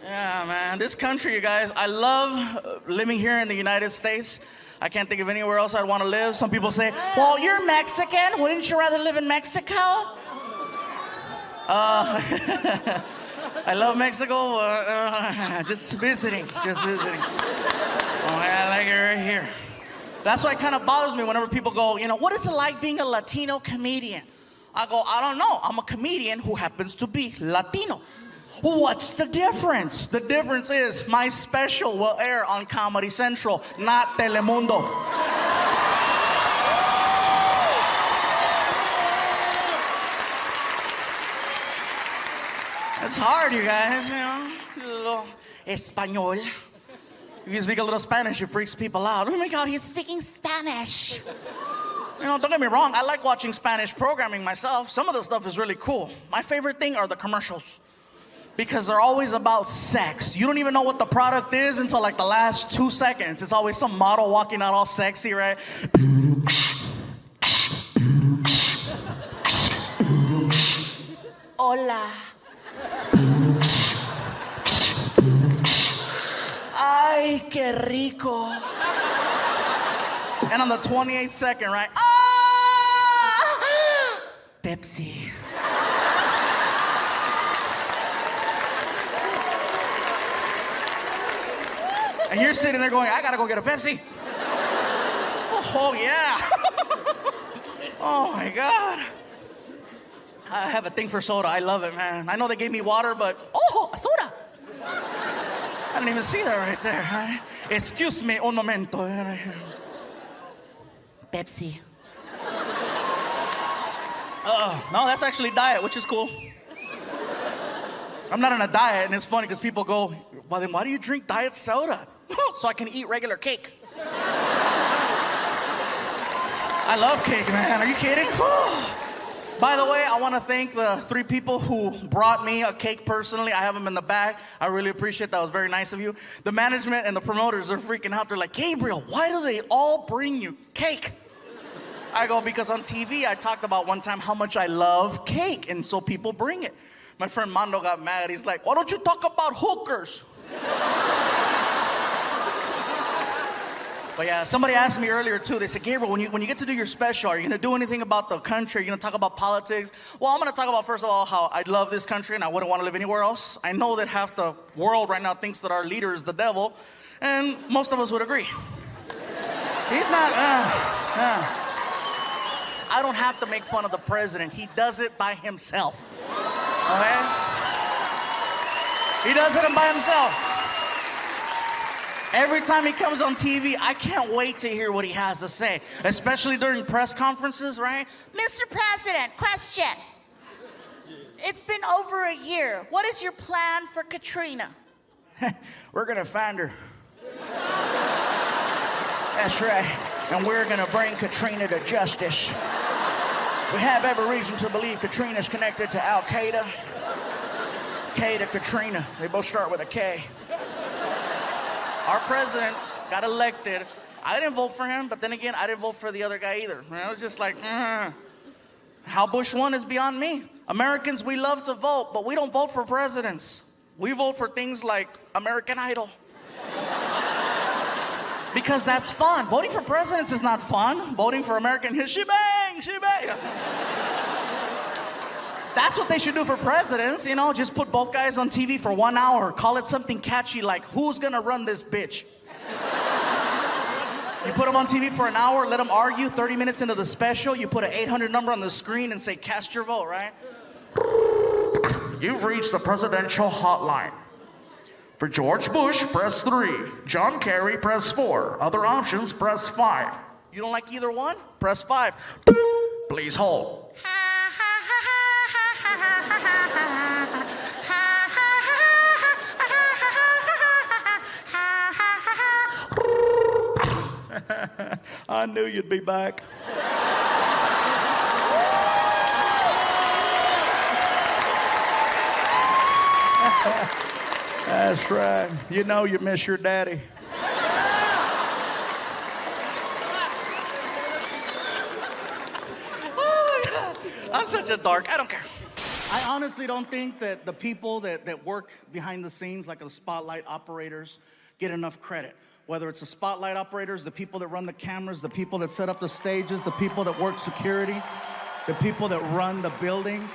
Yeah, man. This country, you guys, I love living here in the United States. I can't think of anywhere else I'd want to live. Some people say, well, you're Mexican. Wouldn't you rather live in Mexico? I love Mexico. Just visiting. Oh, I like it right here. That's why it kind of bothers me whenever people go, what is it like being a Latino comedian? I go, I don't know. I'm a comedian who happens to be Latino. What's the difference? The difference is my special will air on Comedy Central, not Telemundo. It's hard, you guys, A little Espanol. If you speak a little Spanish, it freaks people out. Oh my God, he's speaking Spanish. Don't get me wrong, I like watching Spanish programming myself. Some of the stuff is really cool. My favorite thing are the commercials. Because they're always about sex. You don't even know what the product is until like the last 2 seconds. It's always some model walking out all sexy, right? Hola. Ay, qué rico. And on the 28th second, right? Ah! Pepsi. And you're sitting there going, I gotta go get a Pepsi. Oh, yeah. Oh, my God. I have a thing for soda. I love it, man. I know they gave me water, but, a soda. I didn't even see that right there. Right? Excuse me un momento. Pepsi. No, that's actually diet, which is cool. I'm not on a diet, and it's funny because people go, well, then why do you drink diet soda? So I can eat regular cake. I love cake, man. Are you kidding? By the way, I want to thank the 3 people who brought me a cake personally. I have them in the bag. I really appreciate that. It was very nice of you. The management and the promoters are freaking out. They're like, Gabriel, why do they all bring you cake? I go, because on TV I talked about one time how much I love cake, and so people bring it. My friend Mando got mad. He's like, why don't you talk about hookers? But yeah, somebody asked me earlier too. They said, Gabriel, when you get to do your special, are you going to do anything about the country? Are you going to talk about politics? Well, I'm going to talk about, first of all, how I love this country and I wouldn't want to live anywhere else. I know that half the world right now thinks that our leader is the devil, and most of us would agree. He's not, I don't have to make fun of the president. He does it by himself. Okay? He does it by himself. Every time he comes on TV, I can't wait to hear what he has to say, especially during press conferences, right? Mr. President, question. It's been over a year. What is your plan for Katrina? We're going to find her. That's right. And we're going to bring Katrina to justice. We have every reason to believe Katrina's connected to Al-Qaeda. K to Katrina. They both start with a K. Our president got elected. I didn't vote for him, but then again, I didn't vote for the other guy either. I was just like, How Bush won is beyond me. Americans, we love to vote, but we don't vote for presidents. We vote for things like American Idol. Because that's fun. Voting for presidents is not fun. Voting for American hit, she-bang. That's what they should do for presidents, just put both guys on TV for 1 hour. Call it something catchy like, who's gonna run this bitch? You put them on TV for an hour, let them argue. 30 minutes into the special, you put an 800 number on the screen and say, cast your vote, right? You've reached the presidential hotline. For George Bush, press 3. John Kerry, press 4. Other options, press 5. You don't like either one? Press 5. Please hold. I knew you'd be back. That's right. You know you miss your daddy. Oh my God. I'm such a dork. I don't care. I honestly don't think that the people that work behind the scenes, like the spotlight operators, get enough credit. Whether it's the spotlight operators, the people that run the cameras, the people that set up the stages, the people that work security, the people that run the building.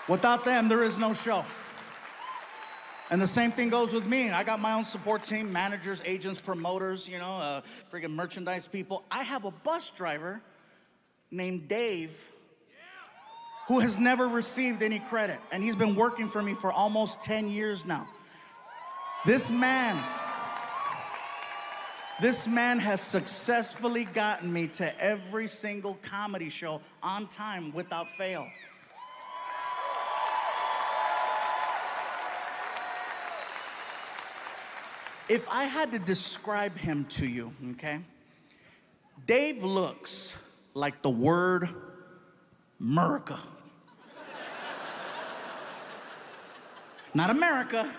Without them, there is no show. And the same thing goes with me. I got my own support team, managers, agents, promoters, freaking merchandise people. I have a bus driver named Dave who has never received any credit. And he's been working for me for almost 10 years now. This man has successfully gotten me to every single comedy show on time without fail. If I had to describe him to you, okay? Dave looks like the word America. Not America,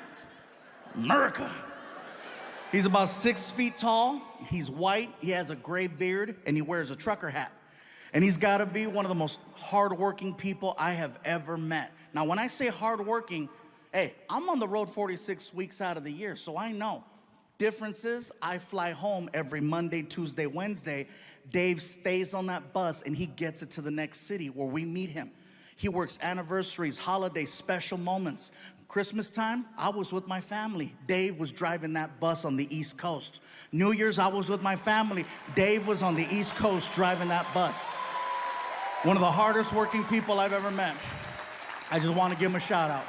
America. He's about 6 feet tall, he's white, he has a gray beard, and he wears a trucker hat. And he's gotta be one of the most hardworking people I have ever met. Now, when I say hardworking, hey, I'm on the road 46 weeks out of the year, so I know. Difference is, I fly home every Monday, Tuesday, Wednesday. Dave stays on that bus and he gets it to the next city where we meet him. He works anniversaries, holidays, special moments. Christmas time, I was with my family. Dave was driving that bus on the East Coast. New Year's, I was with my family. Dave was on the East Coast driving that bus. One of the hardest working people I've ever met. I just want to give him a shout out.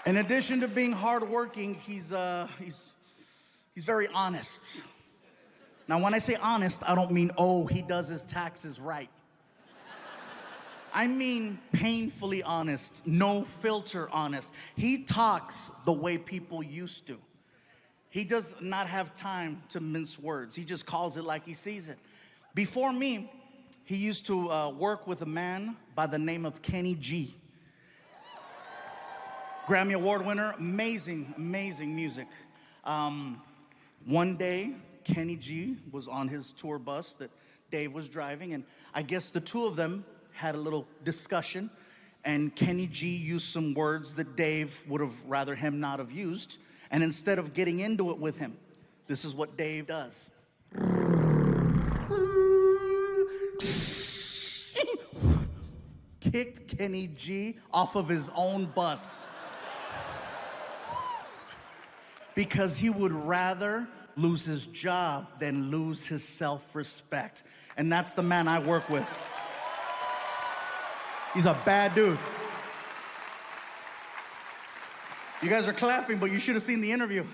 In addition to being hardworking, he's very honest. Now, when I say honest, I don't mean, he does his taxes right. I mean painfully honest, no filter honest. He talks the way people used to. He does not have time to mince words. He just calls it like he sees it. Before me, he used to work with a man by the name of Kenny G. Grammy Award winner, amazing, amazing music. One day, Kenny G was on his tour bus that Dave was driving, and I guess the two of them had a little discussion, and Kenny G used some words that Dave would have rather him not have used, and instead of getting into it with him, this is what Dave does. Kicked Kenny G off of his own bus. Because he would rather lose his job than lose his self-respect. And that's the man I work with. He's a bad dude. You guys are clapping, but you should have seen the interview.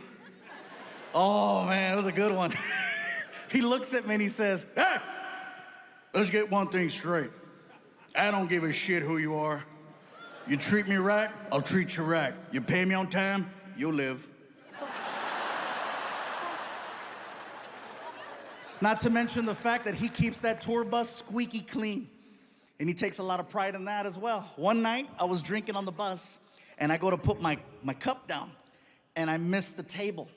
Oh, man, it was a good one. He looks at me and he says, "Hey, let's get one thing straight. I don't give a shit who you are. You treat me right, I'll treat you right. You pay me on time, you'll live." Not to mention the fact that he keeps that tour bus squeaky clean. And he takes a lot of pride in that as well. One night, I was drinking on the bus, and I go to put my cup down, and I missed the table,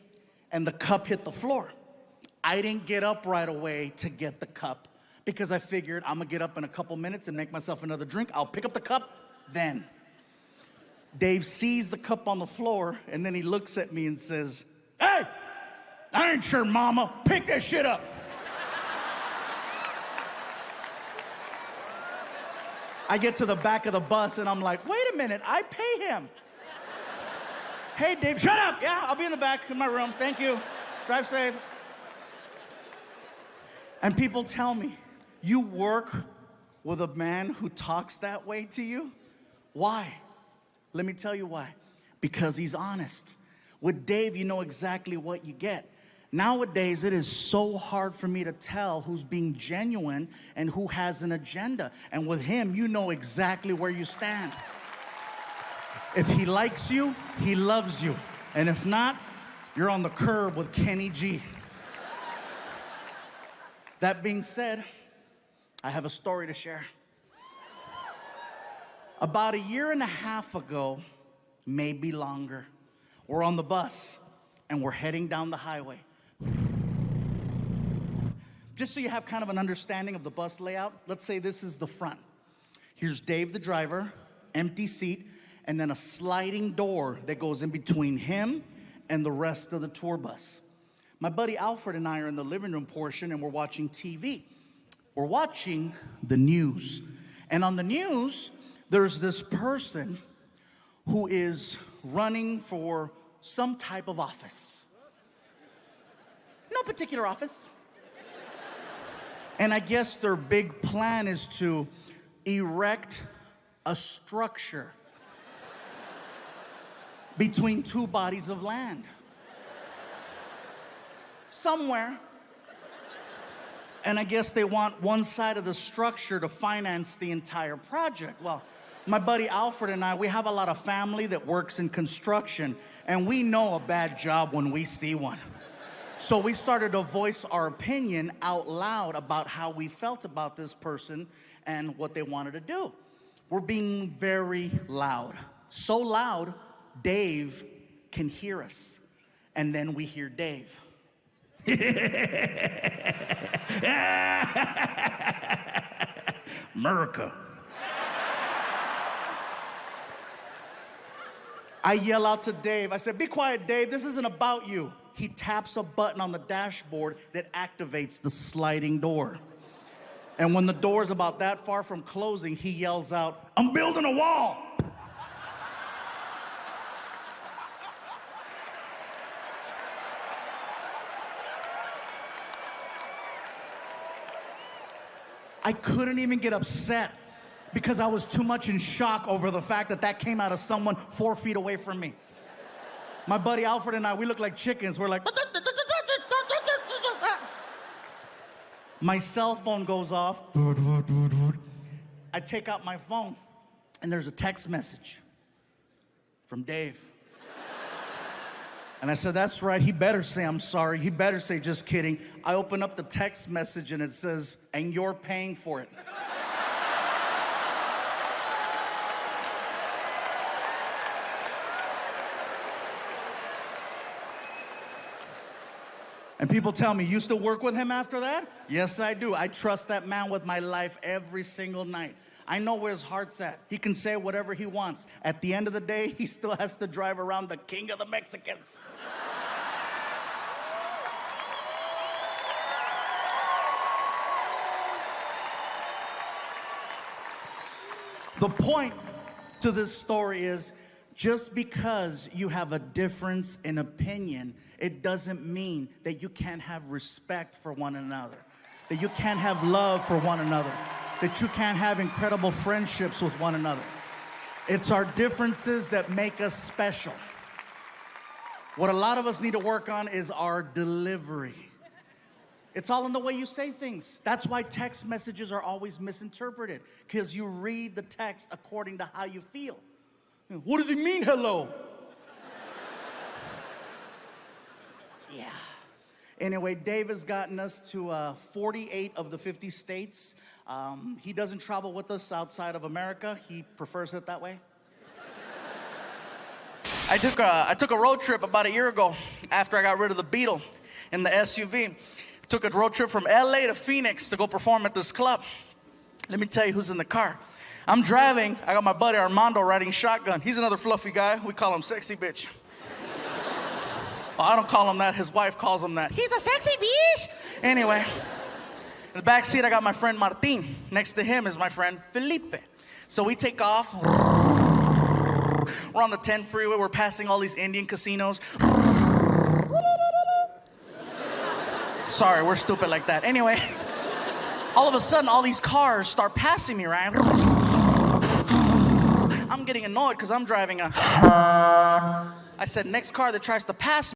and the cup hit the floor. I didn't get up right away to get the cup, because I figured I'm gonna get up in a couple minutes and make myself another drink. I'll pick up the cup then. Dave sees the cup on the floor, and then he looks at me and says, "Hey, I ain't your mama. Pick that shit up." I get to the back of the bus and I'm like, wait a minute, I pay him. "Hey, Dave, shut up. Yeah, I'll be in the back in my room. Thank you. Drive safe." And people tell me, you work with a man who talks that way to you? Why? Let me tell you why. Because he's honest. With Dave, you know exactly what you get. Nowadays, it is so hard for me to tell who's being genuine and who has an agenda. And with him, you know exactly where you stand. If he likes you, he loves you. And if not, you're on the curb with Kenny G. That being said, I have a story to share. About 1.5 years ago, maybe longer, we're on the bus. and we're heading down the highway. Just so you have kind of an understanding of the bus layout, let's say this is the front. Here's Dave, the driver, empty seat, and then a sliding door that goes in between him and the rest of the tour bus. My buddy Alfred and I are in the living room portion, and we're watching TV. We're watching the news. And on the news, there's this person who is running for some type of office. No particular office. And I guess their big plan is to erect a structure between two bodies of land. Somewhere. And I guess they want one side of the structure to finance the entire project. Well, my buddy Alfred and I, we have a lot of family that works in construction, and we know a bad job when we see one. So we started to voice our opinion out loud about how we felt about this person and what they wanted to do. We're being very loud. So loud, Dave can hear us. And then we hear Dave. America. I yell out to Dave. I said, "Be quiet, Dave. This isn't about you." He taps a button on the dashboard that activates the sliding door. And when the door's about that far from closing, he yells out, "I'm building a wall." I couldn't even get upset because I was too much in shock over the fact that that came out of someone 4 feet away from me. My buddy Alfred and I, we look like chickens. We're like, my cell phone goes off. I take out my phone, and there's a text message from Dave. And I said, "That's right. He better say I'm sorry. He better say just kidding." I open up the text message, and it says, "And you're paying for it." And people tell me, "You still work with him after that?" Yes, I do. I trust that man with my life every single night. I know where his heart's at. He can say whatever he wants. At the end of the day, he still has to drive around the king of the Mexicans. The point to this story is, just because you have a difference in opinion, it doesn't mean that you can't have respect for one another, that you can't have love for one another, that you can't have incredible friendships with one another. It's our differences that make us special. What a lot of us need to work on is our delivery. It's all in the way you say things. That's why text messages are always misinterpreted, because you read the text according to how you feel. What does he mean, hello? Yeah. Anyway, Dave has gotten us to 48 of the 50 states. He doesn't travel with us outside of America. He prefers it that way. I took a road trip about a year ago after I got rid of the Beetle in the SUV. Took a road trip from LA to Phoenix to go perform at this club. Let me tell you who's in the car. I'm driving. I got my buddy Armando riding shotgun. He's another fluffy guy. We call him Sexy Bitch. Well, I don't call him that. His wife calls him that. He's a sexy bitch. Anyway, in the back seat, I got my friend Martin. Next to him is my friend Felipe. So we take off. We're on the 10 freeway. We're passing all these Indian casinos. Sorry, we're stupid like that. Anyway, all of a sudden, all these cars start passing me, right? I'm getting annoyed because I'm driving a... I said, next car that tries to pass